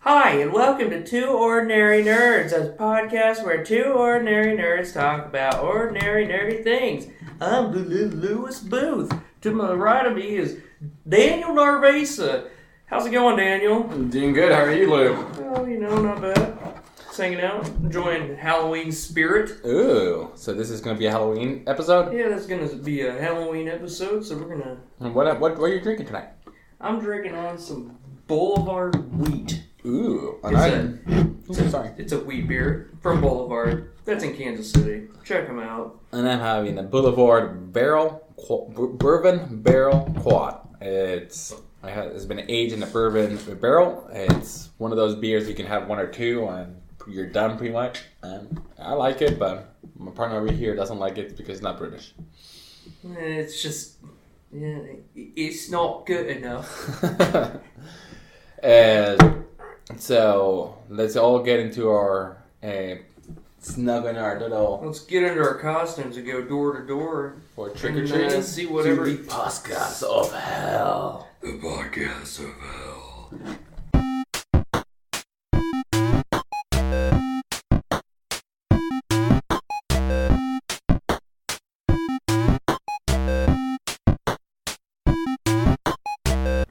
Hi, and welcome to Two Ordinary Nerds, a podcast where two ordinary nerds talk about ordinary nerdy things. I'm Lewis Booth. To my right of me is Daniel Narvesa. How's it going, Daniel? I'm doing good. How are you, Lou? Oh, not bad. Just hanging out, enjoying Halloween spirit. Ooh, so this is going to be a Halloween episode? Yeah, this is going to be a Halloween episode, so we're going to... And what are you drinking tonight? I'm drinking on some Boulevard Wheat. Ooh, It's a wheat beer from Boulevard. That's in Kansas City. Check them out. And I'm having a Boulevard Bourbon Barrel Quad. It's been aged in a bourbon barrel. It's one of those beers you can have one or two and you're done pretty much. And I like it, but my partner over here doesn't like it because it's not British. It's just, it's not good enough. And so let's all get into our snug in our little. Let's get into our costumes and go door to door For trick or treating. See whatever. The podcast of hell. The podcast of hell.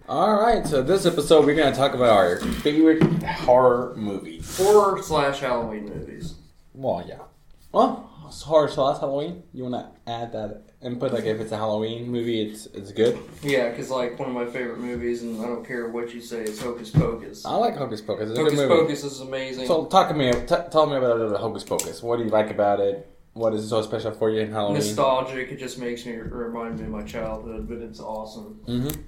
Alright, so this episode we're going to talk about our favorite horror movies. Horror/Halloween movies. Well, yeah. Well, horror/Halloween? You want to add that input? Like if it's a Halloween movie, it's good? Yeah, because like one of my favorite movies, and I don't care what you say, is Hocus Pocus. I like Hocus Pocus. It's Hocus a good movie. Pocus is amazing. So tell me about Hocus Pocus. What do you like about it? What is so special for you in Halloween? Nostalgic. It just makes me remind me of my childhood, but it's awesome. Mm-hmm.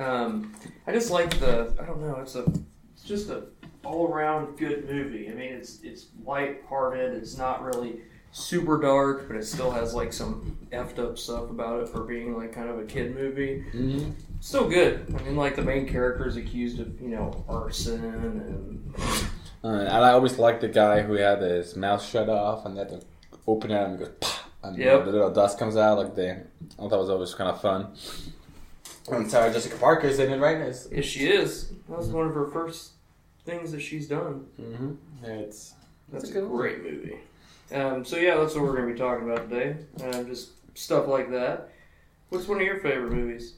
I just like it's just a all around good movie. I mean, it's lighthearted. It's not really super dark, but it still has like some effed up stuff about it for being like kind of a kid movie. Mm-hmm. Still good. I mean, like the main character is accused of arson and. I always liked the guy who had his mouth shut off and they had to open it and it goes pah, and the little dust comes out. I thought it was always kind of fun. And Sarah Jessica Parker is in it, right? Yes, she is. That was one of her first things that she's done. Mm-hmm. That's a great movie. So yeah, that's what we're going to be talking about today. Just stuff like that. What's one of your favorite movies?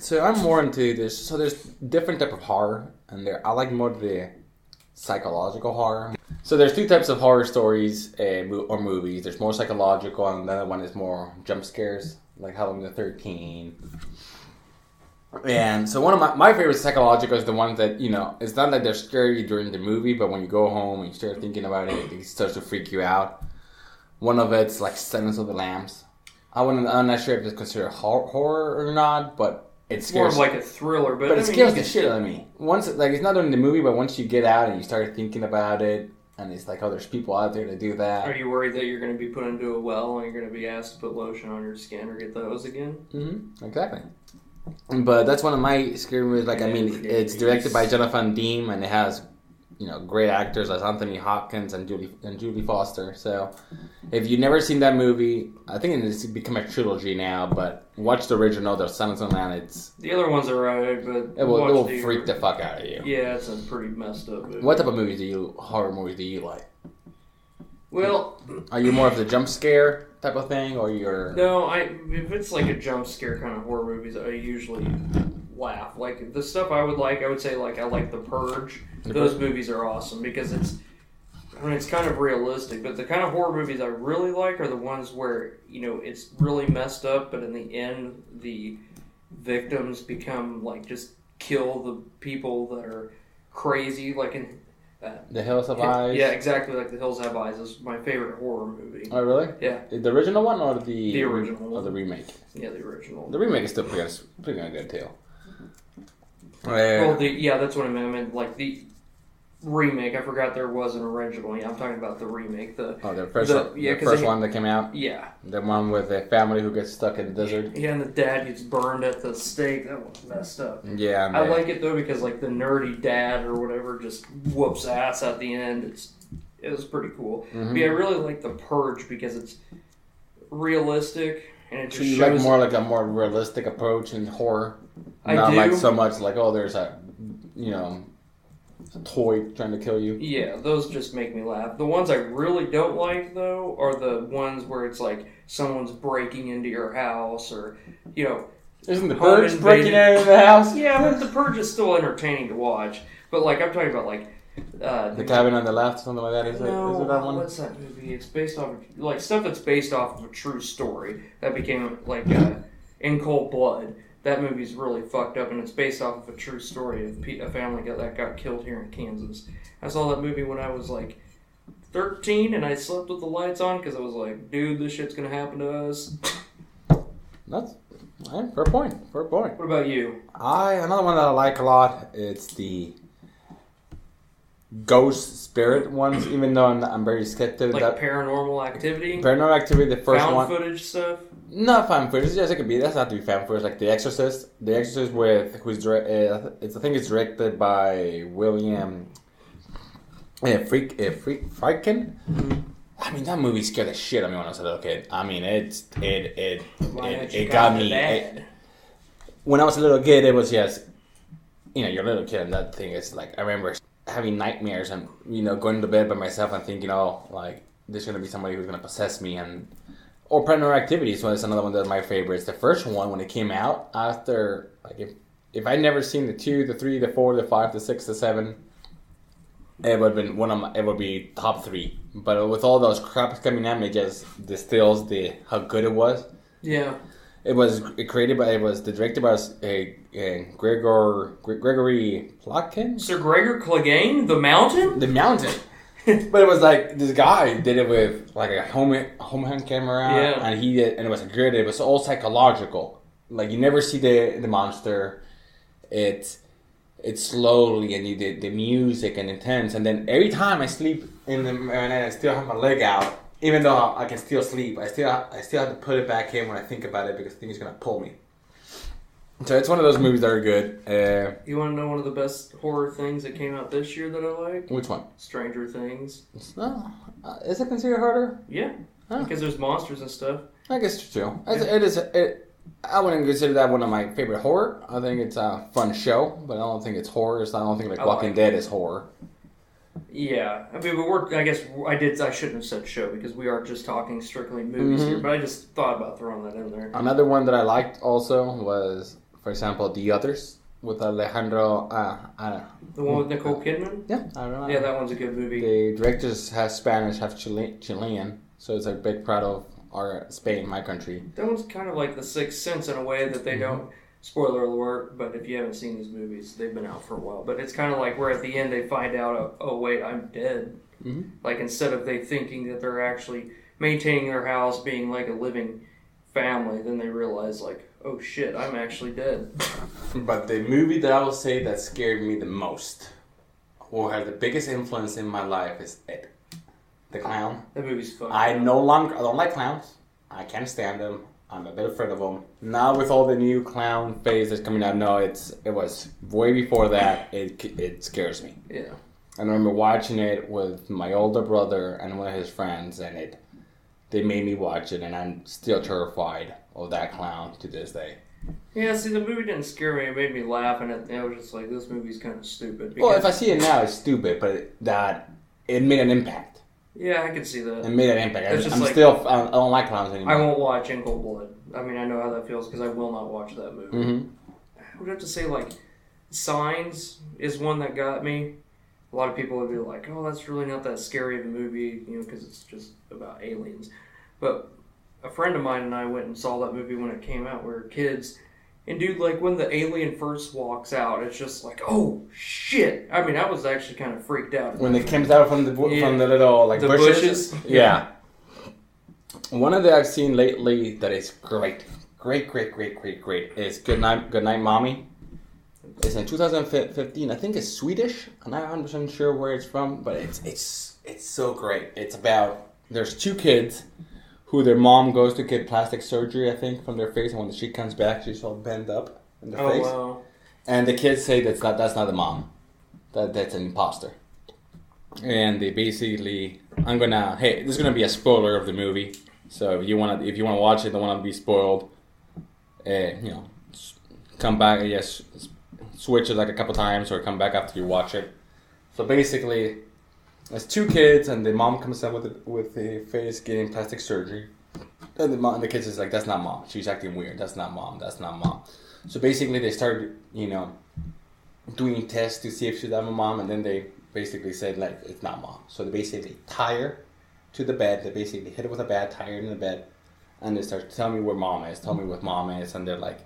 So I'm more into this. So there's different type of horror, and I like more the psychological horror. So there's two types of horror stories or movies. There's more psychological, and the other one is more jump scares, like Halloween the 13th. And so one of my favorite psychological is the ones that, it's not like they're scary during the movie, but when you go home and you start thinking about it, it starts to freak you out. One of it's like Silence of the Lambs. I'm not sure if it's considered horror or not, but it scares. More of like a thriller, but it scares the shit out of me. Once, it's not during the movie, but once you get out and you start thinking about it, and it's like, there's people out there to do that. Are you worried that you're going to be put into a well and you're going to be asked to put lotion on your skin or get those again? Mm-hmm. Exactly. But that's one of my scary movies. It's directed by Jonathan Demme, and it has, great actors like Anthony Hopkins and Julie Foster. So, if you've never seen that movie, I think it's become a trilogy now. But watch the original, The Silence of the Lambs. The other ones are right, but it will freak the fuck out of you. Yeah, it's a pretty messed up movie. What type of horror movies do you like? Well, are you more of the jump scare type of thing, or you're? No, if it's like a jump scare kind of horror movies, I usually laugh. Like the stuff I would say like I like The Purge. Those movies are awesome because it's kind of realistic. But the kind of horror movies I really like are the ones where it's really messed up, but in the end the victims become like just kill the people that are crazy, like in. The Hills Have Eyes? Yeah, exactly like The Hills Have Eyes is my favorite horror movie. Oh, really? Yeah. The original one or the original one? Or the remake? Yeah, the original. The remake is still pretty good too. Well, that's what I meant. I meant like the remake. I forgot there was an original. Yeah, I'm talking about the remake. The first one that came out? Yeah. The one with the family who gets stuck in the desert? Yeah, and the dad gets burned at the stake. That was messed up. Yeah. I like it though because like the nerdy dad or whatever just whoops ass at the end. It was pretty cool. Mm-hmm. But yeah, I really like The Purge because it's realistic and it just so you shows... like more like a more realistic approach in horror? I Not do. like so much like, there's a, a toy trying to kill you. Yeah, those just make me laugh. The ones I really don't like, though, are the ones where it's like someone's breaking into your house or, you know... Isn't the Purge breaking into the house? Yeah, but the Purge is still entertaining to watch. But, like, I'm talking about, like... the Cabin on the Left, something like that. Is it that one? What's that movie? It's based off of... Like, stuff that's based off of a true story. That became, like, In Cold Blood. That movie's really fucked up, and it's based off of a true story of a family that got killed here in Kansas. I saw that movie when I was, like, 13, and I slept with the lights on because I was like, dude, this shit's gonna happen to us. That's fair point. Fair point. What about you? Another one that I like a lot. It's the ghost spirit ones. Even though I'm very skeptical. Like Paranormal Activity. Paranormal Activity, the first one. Found footage stuff. Not found footage. Yes, it could be. That's not to be found footage. Like The Exorcist. The Exorcist I think it's directed by William. Friedkin. Mm-hmm. I mean, that movie scared the shit out of me when I was a little kid. I mean, it got me. When I was a little kid, it was just, you're a little kid, and that thing is like, I remember having nightmares and going to bed by myself and thinking, there's gonna be somebody who's gonna possess me, or Paranormal Activity. So it's another one that's my favorites. The first one when it came out, after if I'd never seen the 2, the 3, the 4, the 5, the 6, the 7. It would have been it would be top 3. But with all those craps coming at me, it just distills how good it was. Yeah. It was directed by Gregory Plotkin? Sir Gregor Clegane? The Mountain? The Mountain. But it was like, this guy did it with like a home camera. Yeah. And he did, and it was good. It was all psychological. Like, you never see the monster. It's slowly, and you did the music and intense, and then every time I sleep and I still have my leg out, even though I can still sleep, I still have to put it back in when I think about it because I think it's gonna pull me. So it's one of those movies that are good. You want to know one of the best horror things that came out this year that I like? Which one? Stranger Things. No, is it considered horror? Yeah, because there's monsters and stuff. I guess it's true. I wouldn't consider that one of my favorite horror. I think it's a fun show, but I don't think it's horror. I don't think Walking Dead is horror. Yeah, I mean, but I shouldn't have said show because we are just talking strictly movies here. But I just thought about throwing that in there. Another one that I liked also was, for example, The Others with Alejandro. The one with Nicole Kidman. Yeah, I don't know. Yeah, that one's a good movie. The directors have Spanish, have Chilean, so it's a big part of Spain, my country. That one's kind of like The Sixth Sense in a way that they don't, spoiler alert, but if you haven't seen these movies, they've been out for a while. But it's kind of like where at the end they find out, oh wait, I'm dead. Mm-hmm. Like instead of they thinking that they're actually maintaining their house, being like a living family, then they realize like, oh shit, I'm actually dead. But the movie that I will say that scared me the most, or had the biggest influence in my life, is It. The Clown. That movie's fun. I don't like clowns. I can't stand them. I'm a bit afraid of them. Now with all the new clown phase that's coming out, no, it was way before that. It scares me. Yeah. I remember watching it with my older brother and one of his friends, and they made me watch it, and I'm still terrified of that clown to this day. Yeah, see, the movie didn't scare me. It made me laugh, and I was just like, this movie's kind of stupid. Well, if I see it now, it's stupid, but it made an impact. Yeah, I can see that. It made an impact. I don't like clowns anymore. I won't watch In Cold Blood. I mean, I know how that feels because I will not watch that movie. Mm-hmm. I would have to say, like, Signs is one that got me. A lot of people would be like, oh, that's really not that scary of a movie, because it's just about aliens. But a friend of mine and I went and saw that movie when it came out. We were kids. And dude, like when the alien first walks out, it's just like, oh shit! I mean, I was actually kind of freaked out when it comes out from the little like bushes. Yeah. One of the I've seen lately that is great is Good Night, Mommy. It's in 2015. I think it's Swedish. I'm not 100% sure where it's from, but it's so great. It's about there's 2 kids who their mom goes to get plastic surgery, I think, from their face, and when she comes back, she's all bent up in the face. Wow. And the kids say that's not the mom, that's an imposter. And they basically, this is gonna be a spoiler of the movie, so if you wanna watch it, don't wanna be spoiled, come back, switch it like a couple times, or come back after you watch it. So basically, there's 2 kids, and the mom comes in with the face getting plastic surgery. And the kids is like, that's not mom. She's acting weird. That's not mom. That's not mom. So basically, they started, doing tests to see if she's not a mom, and then they basically said, like, it's not mom. So they basically tie her to the bed. They basically hit her with a bat, tie her in the bed, and they start, tell me where mom is, tell me what mom is, and they're like,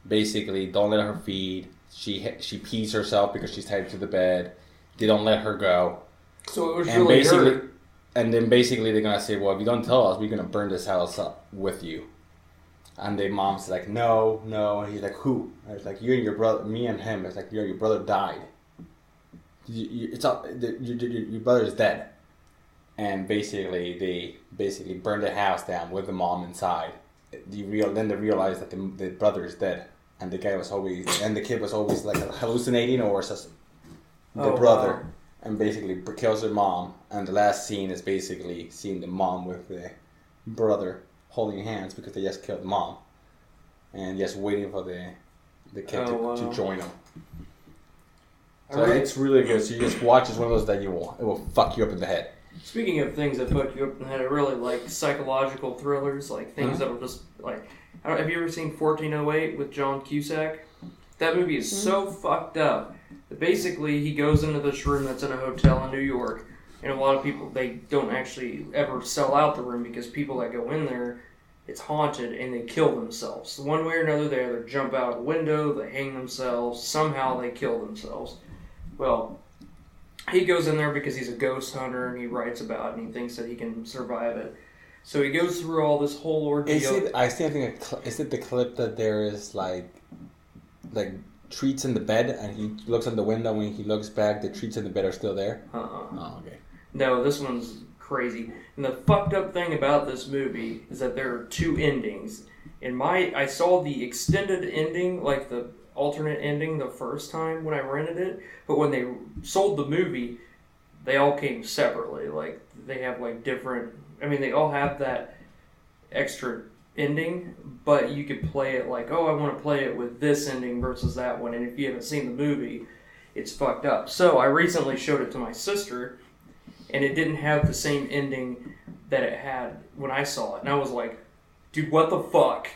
basically, don't let her feed. She pees herself because she's tied to the bed. They don't let her go. So it was really hurt. And then basically they're going to say, well, if you don't tell us, we're going to burn this house up with you. And the mom's like, no. And he's like, who? And it's like, you and your brother, me and him. It's like, your brother died. Your brother is dead. And basically, they burned the house down with the mom inside. Then they realized that the brother is dead. And the kid was always like hallucinating, or just the brother. Wow. And basically kills her mom. And the last scene is basically seeing the mom with the brother holding hands because they just killed mom. And just waiting for the kid to join them. So it's really good. So you just watch. It's one of those that it will fuck you up in the head. Speaking of things that fuck you up in the head, I really like psychological thrillers, like things that will just like. Have you ever seen 1408 with John Cusack? That movie is so fucked up. Basically, he goes into this room that's in a hotel in New York, and a lot of people, they don't actually ever sell out the room because people that go in there, it's haunted, and they kill themselves. So one way or another, they either jump out a window, they hang themselves, somehow they kill themselves. Well, he goes in there because he's a ghost hunter, and he writes about it, and he thinks that he can survive it. So he goes through all this whole ordeal. Is it the clip that there is like treats in the bed, and he looks in the window, when he looks back, the treats in the bed are still there? Oh, okay. No, this one's crazy. And the fucked up thing about this movie is that there are 2 endings. I saw the extended ending, like the alternate ending, the first time when I rented it, but when they sold the movie, they all came separately. Like, they have like different, they all have that extra ending, but you could play it like, I want to play it with this ending versus that one, and if you haven't seen the movie, it's fucked up. So I recently showed it to my sister, and it didn't have the same ending that it had when I saw it, and I was like, dude, what the fuck?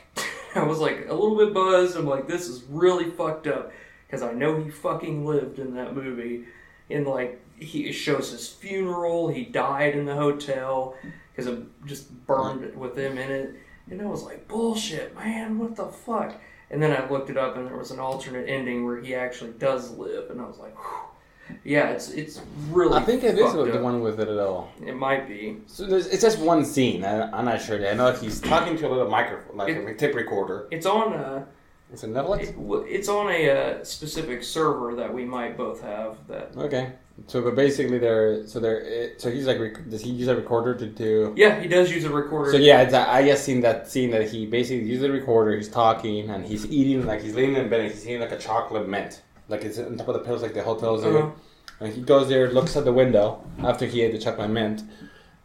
I was like a little bit buzzed. I'm like, this is really fucked up, because I know he fucking lived in that movie, and like, it shows his funeral, he died in the hotel, because it just burned with him in it. And I was like, bullshit, man, what the fuck? And then I looked it up, and there was an alternate ending where he actually does live. And I was like, whew. Yeah, it's really I think it is the one with it at all. It might be. So it's just one scene. I'm not sure. I know he's talking to a little microphone, like a tape recorder. It's on It's in Netflix? It's on a specific server that we might both have. That. Okay. So, but basically, so he's like, does he use a recorder to do? Yeah, he does use a recorder. So yeah, I just seen that scene that he basically uses a recorder. He's talking and he's eating, like he's laying in bed and he's eating like a chocolate mint, like it's on top of the pillows, like the hotels do. And he goes there, looks at the window after he ate the chocolate mint,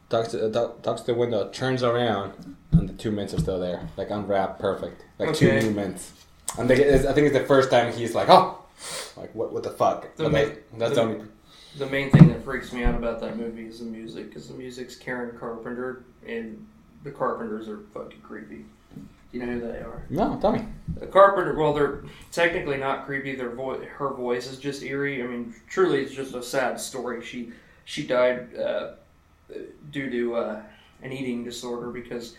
talks to the window, turns around, and the 2 mints are still there, like unwrapped, perfect, like 2 new mints. And I think it's the first time he's like, oh, like what the fuck? The main thing that freaks me out about that movie is the music, because the music's Karen Carpenter, and the Carpenters are fucking creepy. Do you know who they are? No, tell me. The Carpenter, well, they're technically not creepy. Her voice is just eerie. Truly, it's just a sad story. She died due to an eating disorder because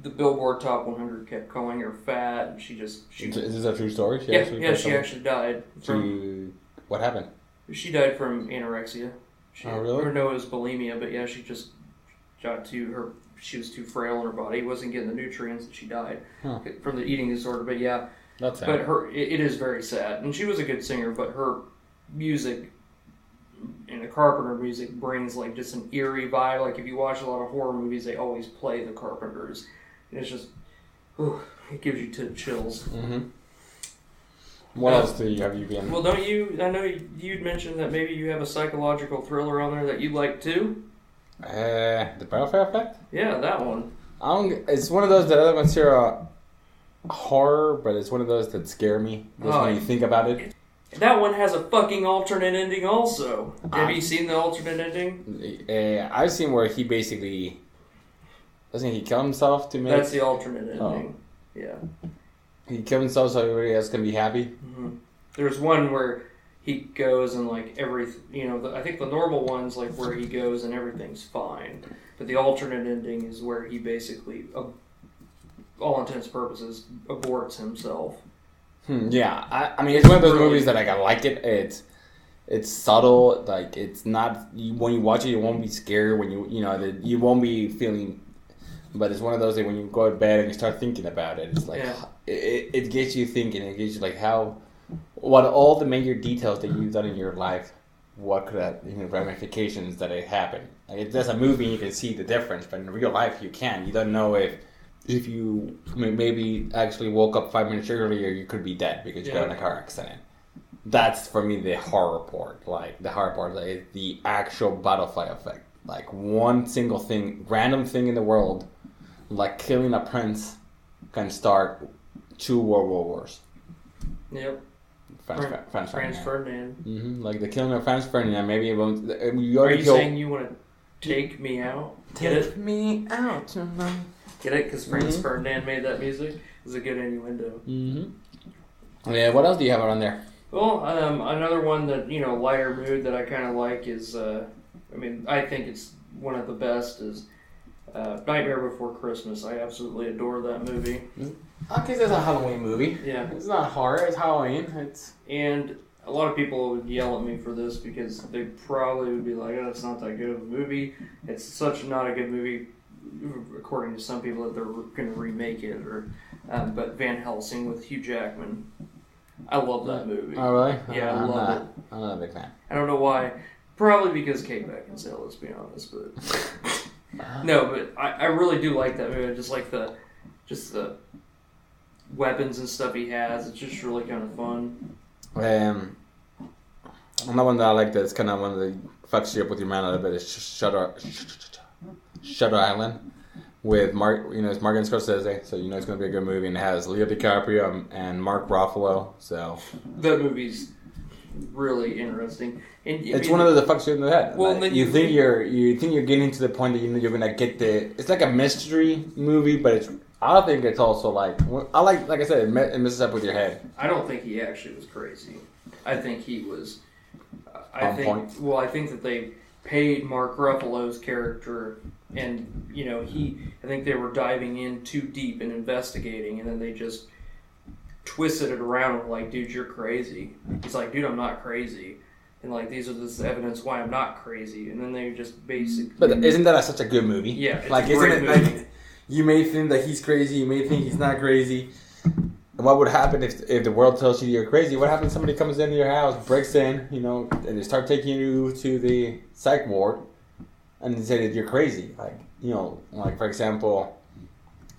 the Billboard Top 100 kept calling her fat, and is this a true story? She actually died. What happened? She died from anorexia. Oh, really? Or no, it was bulimia, but yeah, she just got she was too frail in her body, wasn't getting the nutrients, and she died from the eating disorder. But yeah, that's sad. But it is very sad. And she was a good singer, but her music, and the Carpenter music, brings like just an eerie vibe. Like if you watch a lot of horror movies, they always play the Carpenters. And it's just, it gives you chills. Mm-hmm. What else have you been? Well, don't you? I know you'd mentioned that maybe you have a psychological thriller on there that you like too. The Butterfly Effect? Yeah, that one. It's one of those that other ones here are horror, but it's one of those that scare me. Just when you think about it. That one has a fucking alternate ending also. Have you seen the alternate ending? I've seen where he basically... Doesn't he kill himself to make... That's the alternate ending. Yeah. He killed himself so everybody else can be happy? Mm-hmm. There's one where he goes and like I think the normal one's like where he goes and everything's fine. But the alternate ending is where he basically, all intents and purposes, aborts himself. Yeah, I mean, it's one of those movies that I like it. It's subtle, like it's not. When you watch it, you won't be scared. When you won't be feeling. But it's one of those that when you go to bed and you start thinking about it, it's like it gets you thinking. It gets you like what all the major details that you've done in your life, what could have ramifications that it happened. Like it's just a movie, and you can see the difference, but in real life you can't. You don't know if you maybe actually woke up 5 minutes earlier, you could be dead because you got in a car accident. That's for me the horror part. Like the horror part is the actual butterfly effect. Like one single thing, random thing in the world, like killing a prince, can start 2 world wars. Yep. Franz Ferdinand. Mm-hmm. Like the killing of Franz Ferdinand. Maybe it won't. Are you saying you want to take me out? Take me out tonight. Get it? Because Franz Ferdinand made that music. It's a good innuendo. Mm-hmm. Yeah. What else do you have around there? Well, another one that lighter mood that I kind of like is. I think it's one of the best is Nightmare Before Christmas. I absolutely adore that movie. Okay, that's a Halloween movie. Yeah. It's not horror, it's Halloween. And a lot of people would yell at me for this because they probably would be like, oh, it's not that good of a movie. It's such not a good movie, according to some people, that they're going to remake it. But Van Helsing with Hugh Jackman. I love that movie. Oh, really? Yeah, I love it. I'm not a big fan. I don't know why. Probably because Kate Beckinsale, let's be honest. But no, but I really do like that movie. I just like the weapons and stuff he has. It's just really kind of fun. Another one that I like that's kind of one that fucks you up with your mind a little bit is Shutter Island with it's Martin Scorsese, so it's going to be a good movie, and it has Leo DiCaprio and Mark Ruffalo. So that movie's really interesting. And it's one of those that fucks you in the head. Well, like, you think you're getting to the point that you're going to get it's like a mystery movie, but I think it's also like I said, it messes up with your head. I don't think he actually was crazy. I think he was. On point. Well, I think that they paid Mark Ruffalo's character, and I think they were diving in too deep and investigating, and then they just twisted it around and like, dude, you're crazy. He's like, dude, I'm not crazy. And like, these are this evidence why I'm not crazy. And then they just basically. But isn't that such a good movie? Yeah, it's like, a great movie. Like, you may think that he's crazy. You may think he's not crazy. What would happen if the world tells you you're crazy? What happens if somebody comes into your house, breaks in, and they start taking you to the psych ward, and they say that you're crazy? Like for example,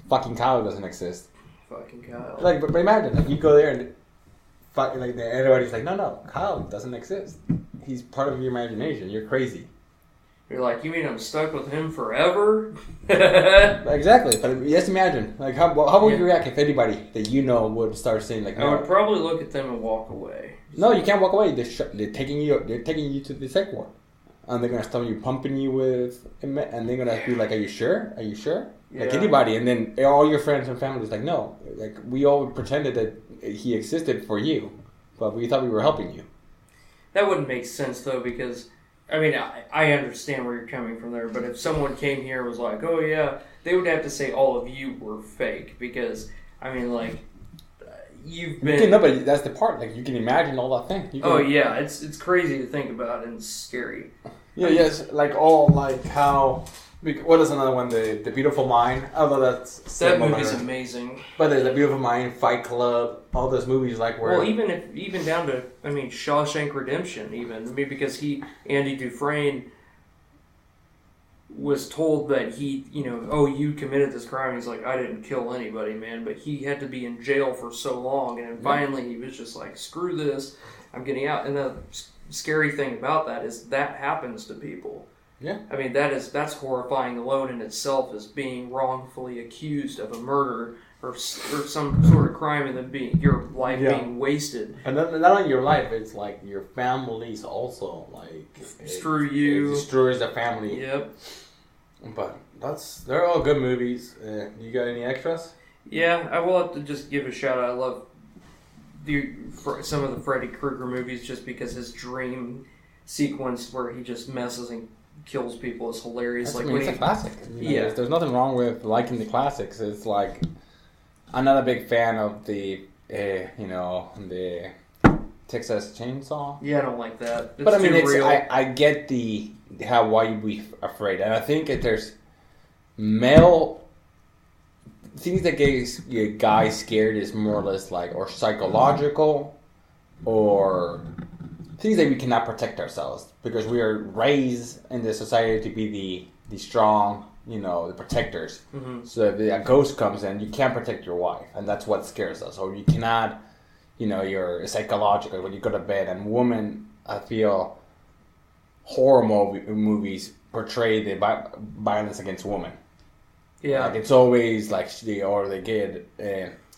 fucking Kyle doesn't exist. Fucking Kyle. Like, but imagine, like, you go there and everybody's like, no, Kyle doesn't exist. He's part of your imagination. You're crazy. You're like, you mean I'm stuck with him forever? Exactly. But just imagine, like, how would you react if anybody that would start saying like, no? I would probably look at them and walk away. No, you can't walk away. They're taking you to the psych ward, and they're gonna start pumping you with, and they're gonna be like, are you sure? Are you sure? Yeah. Like anybody, and then all your friends and family is like, no, like we all pretended that he existed for you, but we thought we were helping you. That wouldn't make sense though, because I understand where you're coming from there, but if someone came here and was like, oh yeah, they would have to say all of you were fake, because you've been. No, but that's the part. Like, you can imagine all that thing. Yeah, it's crazy to think about, and it's scary. Yeah, yes, like how. What is another one? The Beautiful Mind. Although that movie's amazing. But there's The Beautiful Mind, Fight Club, all those movies like where. Well, even down to Shawshank Redemption, because Andy Dufresne was told that he you committed this crime. He's like, I didn't kill anybody, man. But he had to be in jail for so long, and then finally he was just like, screw this, I'm getting out. And the scary thing about that is that happens to people. Yeah. That's horrifying alone in itself, as being wrongfully accused of a murder or some sort of crime and then your life being wasted. And not only your life, it's like your family's also like screw you. It destroys the family. Yep. But they're all good movies. You got any extras? Yeah, I will have to just give a shout out. I love some of the Freddy Krueger movies just because his dream sequence where he just messes and kills people is hilarious. It's a classic. There's nothing wrong with liking the classics. It's like I'm not a big fan of the the Texas Chainsaw. Yeah, I don't like that. But I mean, I get why you'd be afraid, and I think that there's male things that get guys scared is more or less like or psychological or things that we cannot protect ourselves because we are raised in the society to be the strong, the protectors. Mm-hmm. So if a ghost comes in, you can't protect your wife, and that's what scares us. Or you cannot, you're psychological when you go to bed. And women, I feel, horror movies portray the violence against women. Yeah, like it's always like they get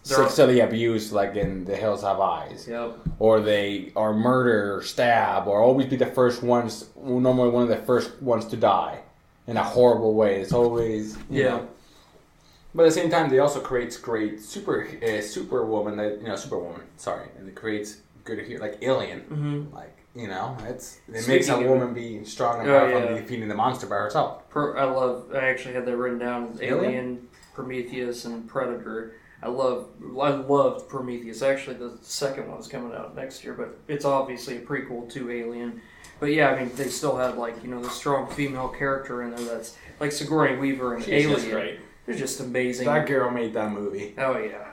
sexually abused, like in The Hills Have Eyes. Yep. Or they are murder or stab, or always be the first ones, normally one of the first ones to die in a horrible way. It's always, you know. But at the same time, they also creates great superwoman, and it creates good here, like Alien. Mm-hmm. Like, it makes a woman be strong and powerful and defeating the monster by herself. I actually had that written down, Alien, Prometheus, and Predator. I loved Prometheus. Actually, the second one's coming out next year, but it's obviously a prequel to Alien. But yeah, I mean, they still have the strong female character in there that's like Sigourney Weaver and Alien. Just great. They're just amazing. That girl made that movie. Oh yeah.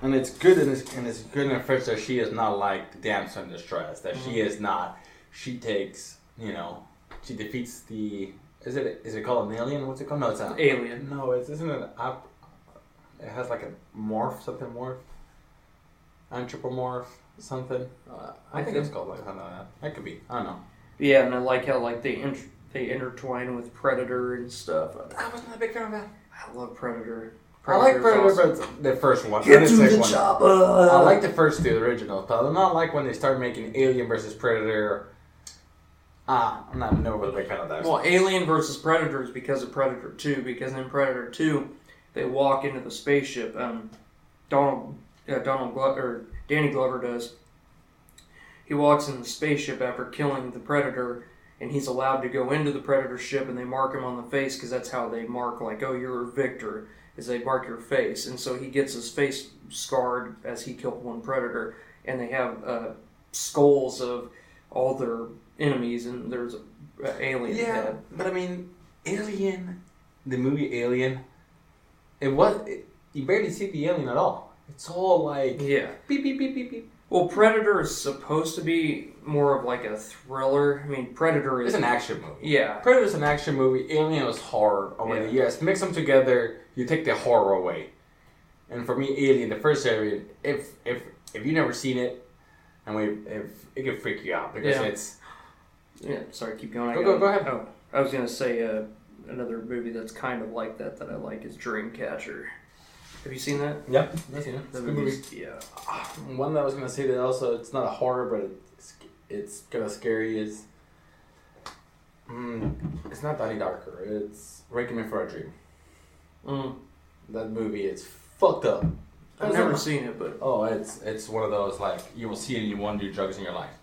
And it's good, and it's good in the sense that she is not like the damsel in distress. That she is not. She takes, she defeats the. Is it called an alien? What's it called? No, it's not. Alien. No, isn't it it has like a morph, anthropomorph, something. I think it's called like something like that. That could be. I don't know. Yeah, and I like how they intertwine with Predator and stuff. I wasn't a big fan of that. I love Predator. I like Predator, but the first one. Get to the chopper! I like the first two, the originals, but I don't like when they start making Alien versus Predator. I'm not a big fan of that. Well, Alien versus Predator is because of Predator 2, because in Predator 2, they walk into the spaceship. Danny Glover does. He walks in the spaceship after killing the Predator, and he's allowed to go into the Predator ship, and they mark him on the face, because that's how they mark, like, oh, you're a victor, is they mark your face. And so he gets his face scarred as he killed one Predator, and they have skulls of all their enemies, and there's an alien head. But I mean, Alien, the movie Alien, you barely see the alien at all. It's all like beep beep beep beep beep. Well, Predator is supposed to be more of like a thriller. I mean, Predator is... It's an action movie. Yeah. Predator's an action movie. Alien was horror. Yes, mix them together, you take the horror away. And for me, Alien, the first Alien, if you've never seen it, if it can freak you out because it's... Yeah, sorry, keep going. Go ahead. Oh, I was going to say another movie that's kind of like that I like is Dreamcatcher. Have you seen that? Yep, I've seen it. It's a good movie. Yeah. One that I was going to say that also, it's not a horror, but it's kind of scary is... it's not Donnie Darker. It's Requiem for a Dream. That movie is fucked up. I've never seen it, but... Oh, it's one of those, like, you will see it and you won't do drugs in your life.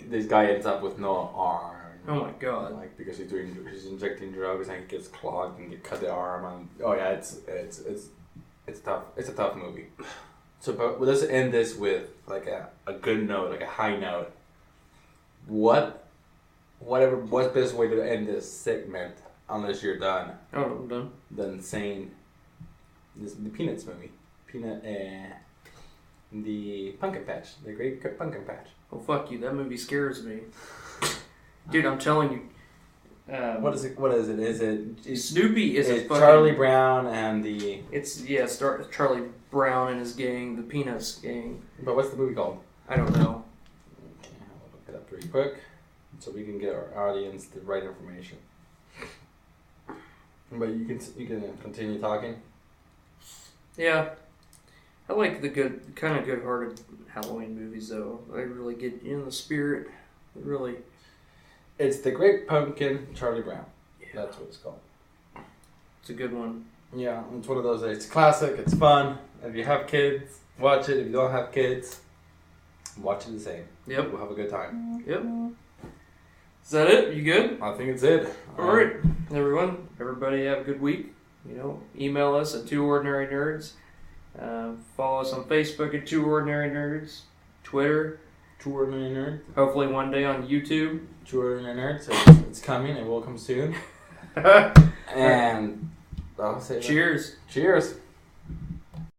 This guy ends up with no arm. Oh my god! Like because he's injecting drugs and he gets clogged and they cut the arm and it's tough. It's a tough movie. So, but let's end this with like a good note, like a high note. What's the best way to end this segment? Unless you're done. Oh, I'm done. Than saying the Peanuts movie, the Pumpkin Patch, the Great Pumpkin Patch. Oh fuck you! That movie scares me. Dude, I'm telling you. What is it? Is it Snoopy is a fucking... Charlie Brown and the... It's, Charlie Brown and his gang, the Peanuts gang. But what's the movie called? I don't know. Okay, I'll look it up pretty quick so we can get our audience the right information. But you can continue talking. Yeah. I like the good-hearted Halloween movies, though. They really get you in the spirit. Really. It's The Great Pumpkin, Charlie Brown. Yeah. That's what it's called. It's a good one. Yeah, it's one of those. It's classic. It's fun. If you have kids, watch it. If you don't have kids, watch it the same. Yep. We'll have a good time. Yep. Is that it? You good? I think it's it. All right, everyone. Everybody have a good week. Email us at 2ordinarynerds. Follow us on Facebook at 2ordinarynerds. Twitter. 2ordinarynerds. Hopefully one day on YouTube. 2ordinarynerds. It's coming. It will come soon. And I'll say cheers. Cheers.